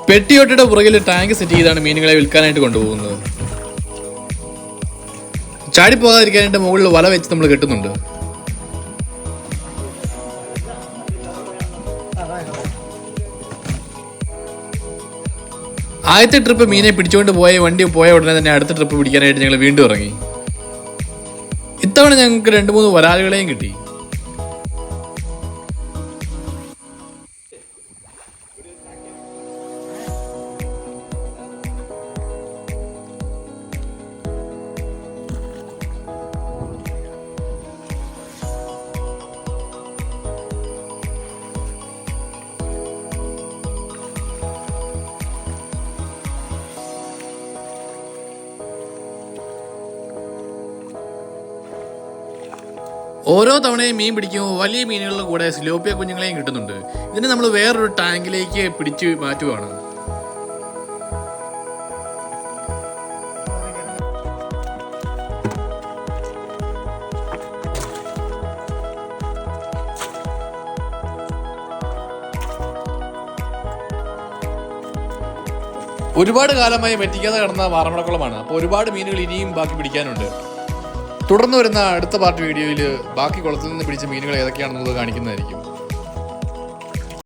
പെട്ടിയൊട്ടയുടെ പുറകിൽ tank set ചെയ്താണ് മീനുകളെ വിൽക്കാനായിട്ട് കൊണ്ടുപോകുന്നത്. ചാടിപ്പോകാതിരിക്കാനായിട്ട് മുകളിൽ വല വെച്ച് നമ്മൾ കെട്ടുന്നുണ്ട്. ആദ്യത്തെ ട്രിപ്പ് മീനെ പിടിച്ചുകൊണ്ട് വണ്ടി പോയ ഉടനെ തന്നെ അടുത്ത ട്രിപ്പ് പിടിക്കാനായിട്ട് ഞങ്ങൾ വീണ്ടും ഇറങ്ങി. ഇത്തവണ ഞങ്ങൾക്ക് 2-3 വരാലുകളെയും കിട്ടി. ഓരോ തവണയും മീൻ പിടിക്കുമ്പോൾ വലിയ മീനുകളുടെ കൂടെ സിലോപ്പിയ കുഞ്ഞുങ്ങളെയും കിട്ടുന്നുണ്ട്. ഇതിനെ നമ്മൾ വേറൊരു ടാങ്കിലേക്ക് പിടിച്ച് മാറ്റുകയാണ്. ഒരുപാട് കാലമായി വെറ്റിക്കാതെ കിടന്ന വാറമടക്കുളമാണ്. അപ്പോൾ ഒരുപാട് മീനുകൾ ഇനിയും ബാക്കി പിടിക്കാനുണ്ട്. തുടർന്ന് വരുന്ന അടുത്ത പാർട്ട് വീഡിയോയിൽ ബാക്കി കുളത്തിൽ നിന്ന് പിടിച്ച മീനുകൾ ഏതൊക്കെയാണെന്നുള്ളത് കാണിക്കുന്നതായിരിക്കും.